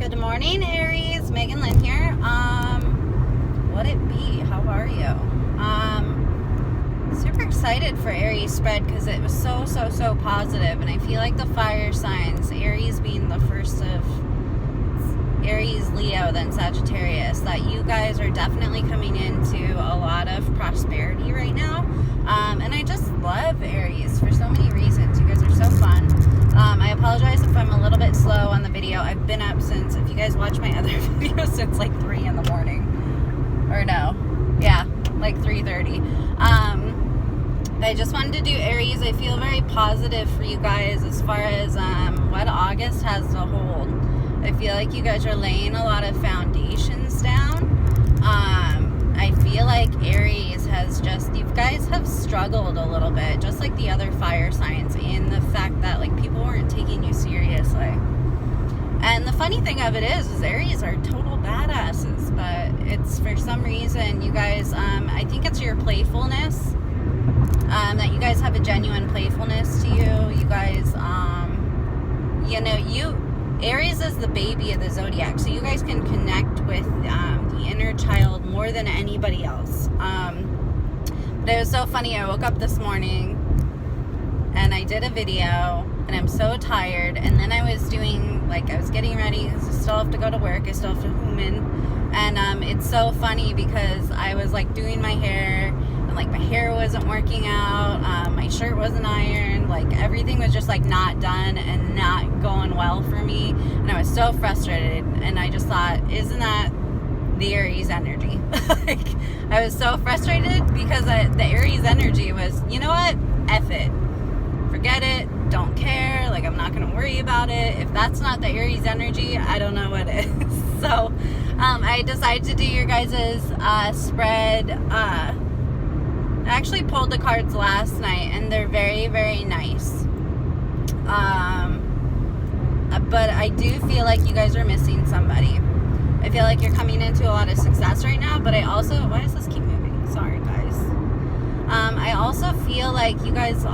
Good morning, Aries. Megan Lynn here. What it be? How are you? Super excited for Aries spread because it was so positive, and I feel like the fire signs, Aries being the first of Aries, Leo, then Sagittarius, that you guys are definitely coming into a lot of prosperity right now. And I just love Aries for so many reasons. You guys are so fun. I apologize if I'm a little bit slow on the video. I've been up since, if you guys watch my other videos, since like 3 in the morning. Or no. Yeah, like 3:30. I just wanted to do Aries. I feel very positive for you guys as far as what August has to hold. I feel like you guys are laying a lot of foundations down. I feel like Aries has just, you guys have struggled a little bit, just like the other fire signs, in the fact that like people weren't taking you seriously. And the funny thing of it is Aries are total badasses, but it's for some reason you guys, I think it's your playfulness, that you guys have a genuine playfulness to you. You guys, you know, Aries is the baby of the zodiac, so you guys can connect with the inner child more than anybody else. But it was so funny. I woke up this morning and I did a video, and I'm so tired. And then I was doing, like, I was getting ready because I still have to go to work. I still have to human. And it's so funny because I was like doing my hair, and like my hair wasn't working out. My shirt wasn't ironed. Like everything was just like not done and not going well for me. And I was so frustrated. And I just thought, isn't that the Aries energy? Like, I was so frustrated because the Aries energy was, you know what? F it. Forget it. Don't care. Like, I'm not going to worry about it. If that's not the Aries energy, I don't know what is. So, I decided to do your guys' spread. I actually pulled the cards last night, and they're very nice. But I do feel like you guys are missing somebody. I feel like you're coming into a lot of success right now, but I also, why does this keep moving? Sorry, guys. I also feel like you guys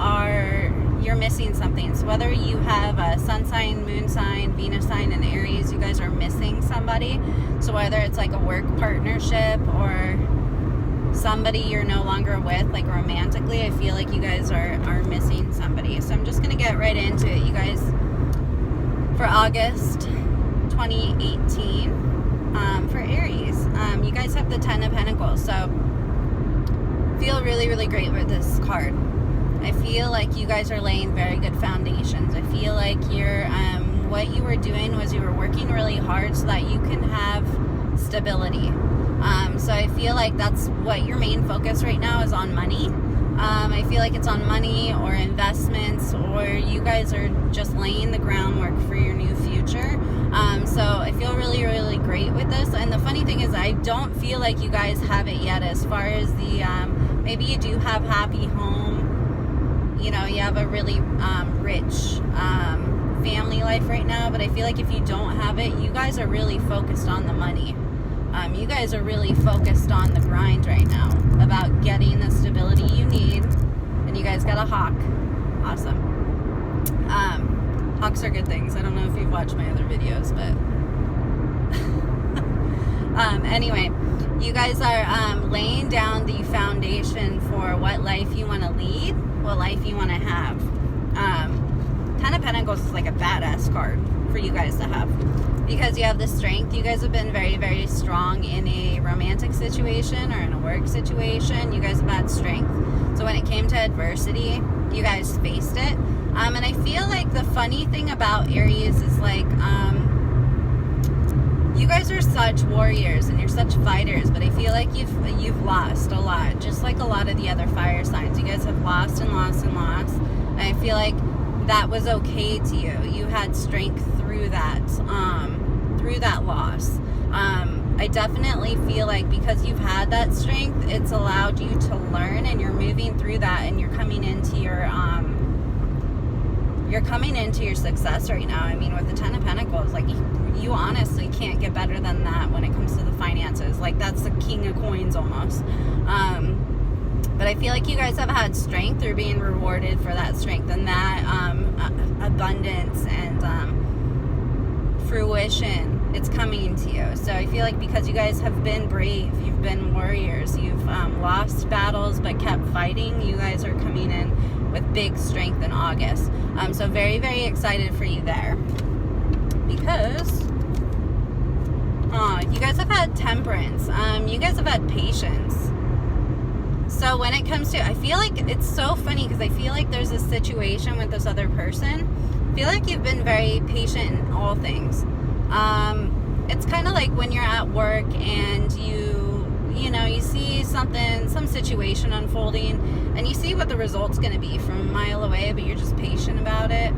you're missing something. So whether you have a sun sign, moon sign, Venus sign, and Aries, you guys are missing somebody. So whether it's like a work partnership or somebody you're no longer with, like romantically, I feel like you guys are missing somebody. So I'm just going to get right into it, you guys. For August 2018, for Aries, you guys have the 10 of Pentacles. So feel really great with this card. I feel like you guys are laying very good foundations. I feel like you're what you were doing was you were working really hard so that you can have stability. So I feel like that's what your main focus right now is, on money. I feel like it's on money or investments, or you guys are just laying the groundwork for your new future. So I feel really great with this. And the funny thing is, I don't feel like you guys have it yet as far as the, maybe you do have happy home. You know, you have a really rich family life right now. But I feel like if you don't have it, you guys are really focused on the money. You guys are really focused on the grind right now about getting the stability you need. And you guys got a hawk. Awesome. Hawks are good things. I don't know if you've watched my other videos, but anyway, you guys are laying down the foundation for what life you want to lead, what life you want to have. 10 of Pentacles is like a badass card for you guys to have, because you have the strength. You guys have been very strong in a romantic situation or in a work situation. You guys have had strength. So when it came to adversity, you guys faced it. And I feel like the funny thing about Aries is like, you guys are such warriors and you're such fighters, but I feel like you've lost a lot, just like a lot of the other fire signs. You guys have lost and lost. And I feel like that was okay to you. You had strength through that loss. I definitely feel like because you've had that strength, it's allowed you to learn, and you're moving through that, and you're coming into your success right now. I mean, with the 10 of Pentacles, like you honestly can't get better than that when it comes to the finances. Like, that's the king of coins almost. But I feel like you guys have had strength. You're being rewarded for that strength and that abundance and fruition. It's coming to you. So I feel like because you guys have been brave, you've been warriors, you've lost battles but kept fighting, you guys are coming in with big strength in August. So very, very excited for you there. Because you guys have had temperance. You guys have had patience. So when it comes to, I feel like it's so funny because I feel like there's a situation with this other person. I feel like you've been very patient in all things. It's kind of like when you're at work and you know, you see something, some situation unfolding, and you see what the result's going to be from a mile away, but you're just patient about it.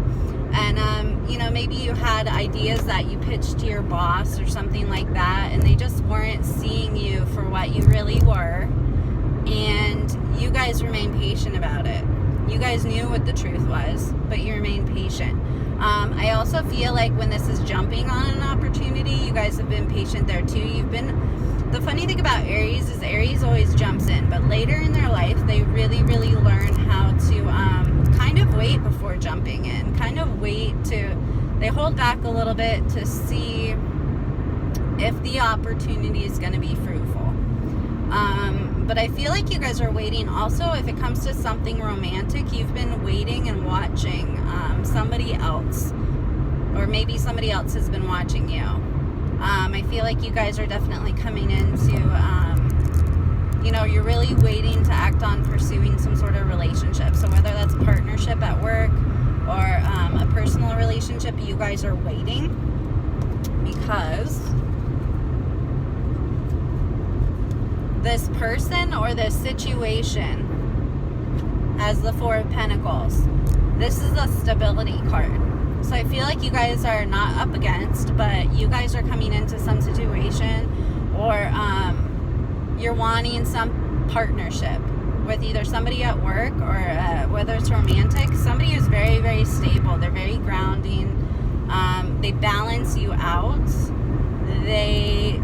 And, you know, maybe you had ideas that you pitched to your boss or something like that, and they just weren't seeing you for what you really were. And you guys remain patient about it. You guys knew what the truth was, but you remain patient. I also feel like when this is jumping on an opportunity, you guys have been patient there too. The funny thing about Aries is Aries always jumps in, but later in their life, they really, really learn how to kind of wait before jumping in. They hold back a little bit to see if the opportunity is going to be fruitful. But I feel like you guys are waiting. Also, if it comes to something romantic, you've been waiting and watching somebody else, or maybe somebody else has been watching you. I feel like you guys are definitely coming into, you know, you're really waiting to act on pursuing some sort of relationship. So whether that's a partnership at work or a personal relationship, you guys are waiting because this person or this situation as the Four of Pentacles, this is a stability card. So I feel like you guys are not up against, but you guys are coming into some situation, or you're wanting some partnership with either somebody at work or whether it's romantic, somebody who's very, very stable. They're very grounding. They balance you out. They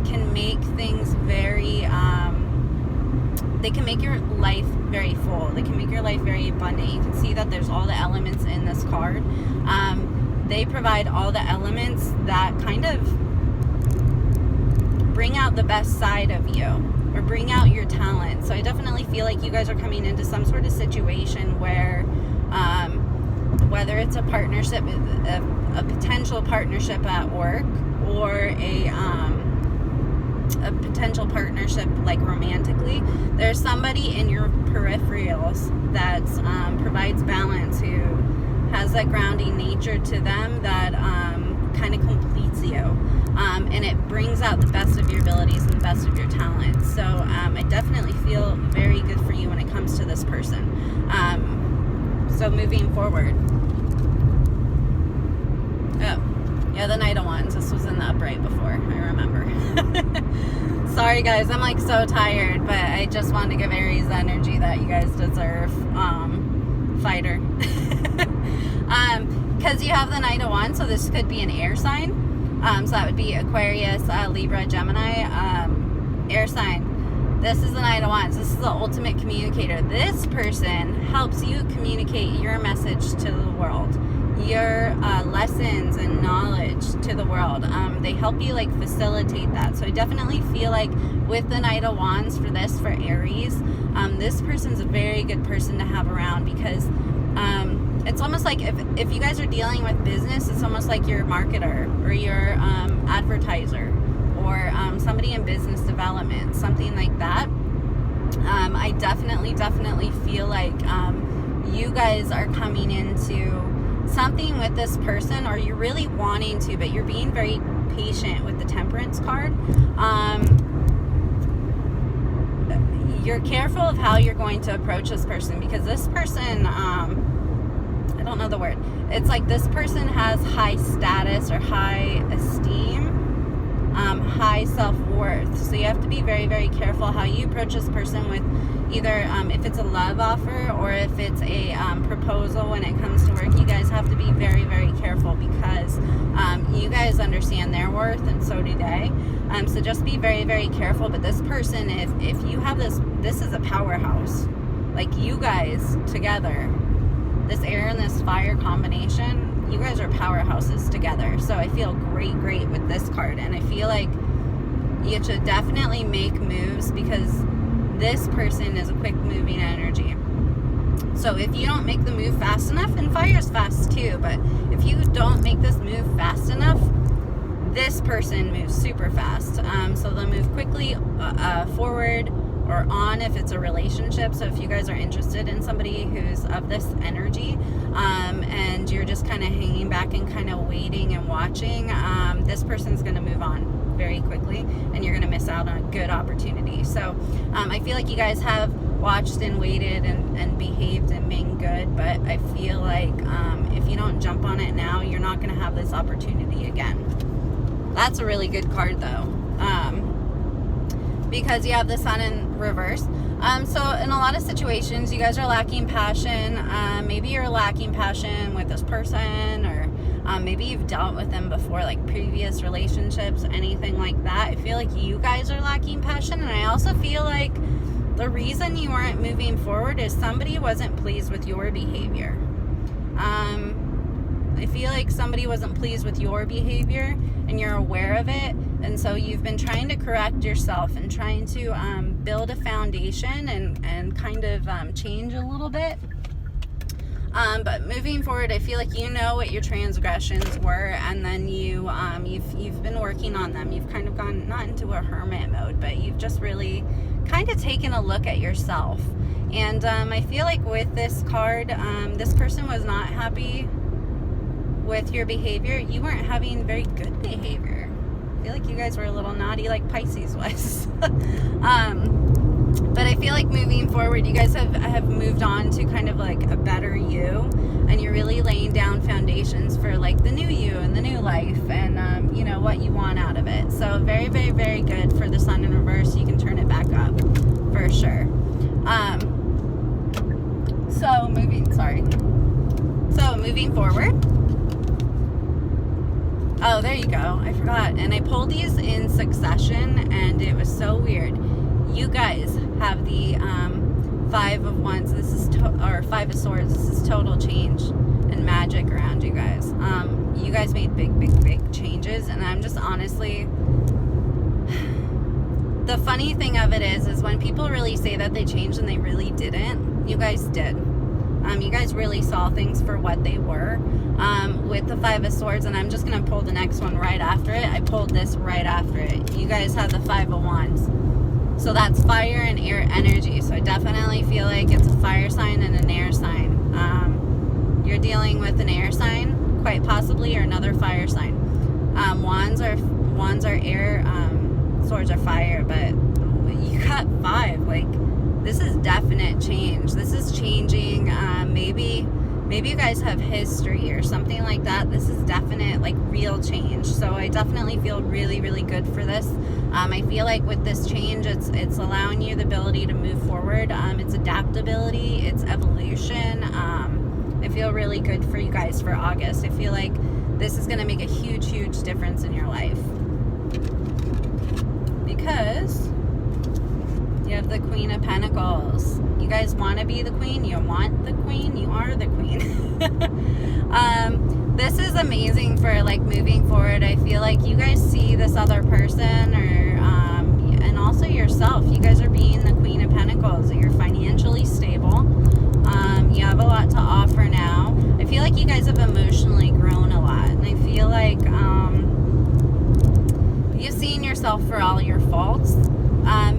can make things very, they can make your life very full. They can make your life very abundant. You can see that there's all the elements in this card. They provide all the elements that kind of bring out the best side of you, or bring out your talent. So I definitely feel like you guys are coming into some sort of situation where, whether it's a partnership, a potential partnership at work, or a potential partnership like romantically, there's somebody in your peripherals that provides balance, who has that grounding nature to them that kind of completes you, and it brings out the best of your abilities and the best of your talents. So I definitely feel very good for you when it comes to this person. So moving forward, yeah, the Knight of Wands. This was in the upright before, I remember. Sorry guys, I'm like so tired, but I just wanted to give Aries the energy that you guys deserve. Fighter. Because you have the Knight of Wands, so this could be an air sign. So that would be Aquarius, Libra, Gemini, air sign. This is the Knight of Wands. This is the ultimate communicator. This person helps you communicate your message to the world, your lessons and knowledge to the world. They help you like facilitate that. So I definitely feel like with the Knight of Wands for Aries, this person's a very good person to have around, because it's almost like if you guys are dealing with business, it's almost like your marketer or your advertiser, or somebody in business development, something like that. I definitely feel like you guys are coming into something with this person, or you're really wanting to, but you're being very patient with the Temperance card. You're careful of how you're going to approach this person, because this person, I don't know the word. It's like this person has high status or high esteem, high self-worth. So you have to be very, very careful how you approach this person with either if it's a love offer or if it's a proposal when it comes to work. You guys have to be very, very careful, because you guys understand their worth, and so do they. So just be very, very careful. But this person, if you have this is a powerhouse. Like, you guys together, this air and this fire combination, you guys are powerhouses together. So I feel great with this card. And I feel like you should definitely make moves, because this person is a quick moving energy. So if you don't make the move fast enough, and fire's fast too, but if you don't make this move fast enough, this person moves super fast. So they'll move quickly forward or on if it's a relationship. So if you guys are interested in somebody who's of this energy, and you're just kind of hanging back and kind of waiting and watching, this person's going to move on very quickly, and you're going to miss out on a good opportunity. So I feel like you guys have watched and waited and behaved and been good, but I feel like if you don't jump on it now, you're not going to have this opportunity again. That's a really good card though, because you have the Sun in reverse. So in a lot of situations, you guys are lacking passion. Maybe you're lacking passion with this person, or maybe you've dealt with them before, like previous relationships, anything like that. I feel like you guys are lacking passion, and I also feel like the reason you aren't moving forward is somebody wasn't pleased with your behavior. I feel like somebody wasn't pleased with your behavior, and you're aware of it, and so you've been trying to correct yourself and trying to build a foundation and kind of change a little bit. But moving forward, I feel like you know what your transgressions were, and then you've been working on them. You've kind of gone not into a hermit mode, but you've just really kind of taken a look at yourself. And I feel like with this card, this person was not happy with your behavior. You weren't having very good behavior. I feel like you guys were a little naughty, like Pisces was. But I feel like moving forward, you guys have moved on to kind of like a better you, and you're really laying down foundations for like the new you and the new life, and you know what you want out of it. So very good for the Sun in reverse. You can turn it back up for sure. So moving forward. Oh, there you go. I forgot. And I pulled these in succession, and it was so weird. You guys have the Five of Wands. This is or Five of Swords. This is total change and magic around you guys. You guys made big changes, and I'm just honestly. The funny thing of it is when people really say that they changed and they really didn't. You guys did. You guys really saw things for what they were. With the Five of Swords, and I'm just going to pull the next one right after it. I pulled this right after it. You guys have the Five of Wands. So that's fire and air energy. So I definitely feel like it's a fire sign and an air sign. You're dealing with an air sign, quite possibly, or another fire sign. Wands are air, swords are fire, but you got five. Like, this is definite change. This is changing. Maybe you guys have history or something like that. This is definite, like, real change. So I definitely feel really good for this. I feel like with this change, it's allowing you the ability to move forward. It's adaptability. It's evolution. I feel really good for you guys for August. I feel like this is going to make a huge difference in your life. Because you have the Queen of Pentacles. You guys want to be the queen. You want the queen. You are the queen. This is amazing for like moving forward. I feel like you guys see this other person, or and also yourself. You guys are being the Queen of Pentacles. You're financially stable. You have a lot to offer now. I feel like you guys have emotionally grown a lot, and I feel like you've seen yourself for all your faults.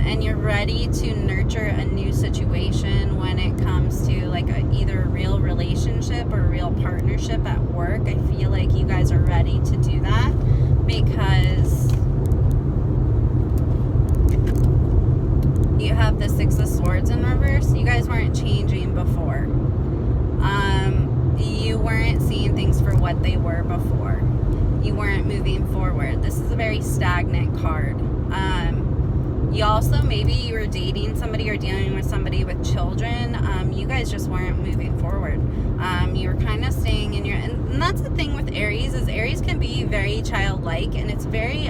And you're ready to nurture a new situation when it comes to like either a real relationship or a real partnership at work. I feel like you guys are ready to do that, because you have the Six of Swords in reverse. You guys weren't changing before. You weren't seeing things for what they were before. You weren't moving forward. This is a very stagnant card. You also, maybe you were dating somebody or dealing with somebody with children. You guys just weren't moving forward. You were kind of staying in your, and that's the thing with Aries, is Aries can be very childlike, and it's very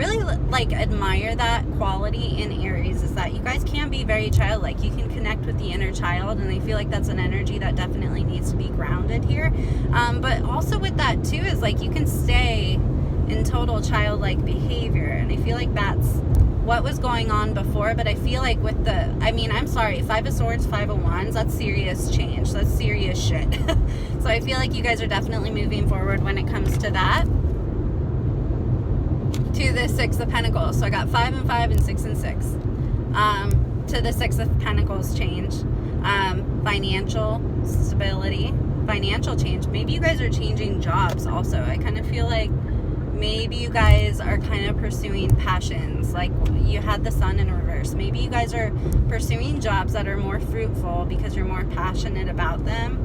really like admire that quality in Aries, is that you guys can be very childlike. You can connect with the inner child, and I feel like that's an energy that definitely needs to be grounded here. But also with that too is like you can stay in total childlike behavior, and I feel like that's what was going on before. But I feel like with the, I mean, I'm sorry, 5 of Swords, 5 of Wands, that's serious change. That's serious shit. So I feel like you guys are definitely moving forward when it comes to that. To the 6 of Pentacles. So I got 5 and 5 and 6 and 6. To the 6 of Pentacles change. Financial stability. Financial change. Maybe you guys are changing jobs also. I kind of feel like maybe you guys are kind of pursuing passions. Like you had the Sun in reverse. Maybe you guys are pursuing jobs that are more fruitful because you're more passionate about them.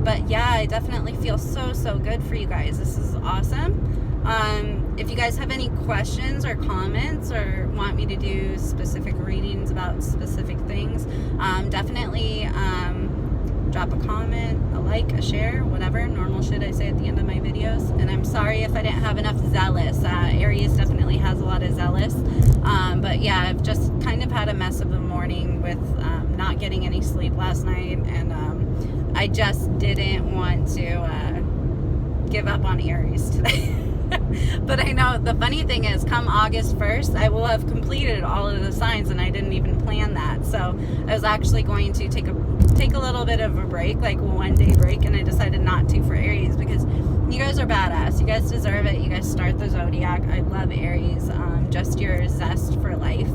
But yeah, I definitely feel so good for you guys. This is awesome. If you guys have any questions or comments or want me to do specific readings about specific things, definitely drop a comment, a like, a share, whatever normal shit I say at the end of my videos. And I'm sorry if I didn't have enough zealous. Aries definitely has a lot of zealous. But yeah, I've just kind of had a mess of a morning with not getting any sleep last night, and I just didn't want to give up on Aries today. But I know the funny thing is, come August 1st, I will have completed all of the signs, and I didn't even plan that. So I was actually going to take a little bit of a break, like a 1-day break, and I decided not to for Aries because you guys are badass. You guys deserve it. You guys start the zodiac. I love Aries. Just your zest for life.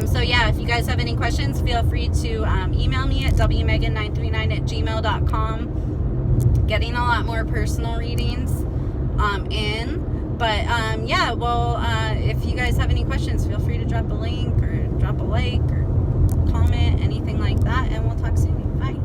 So yeah, if you guys have any questions, feel free to email me at wmegan939@gmail.com. Getting a lot more personal readings in. But yeah, well, if you guys have any questions, feel free to drop a link or drop a like or comment, anything like that, and we'll talk soon. Bye.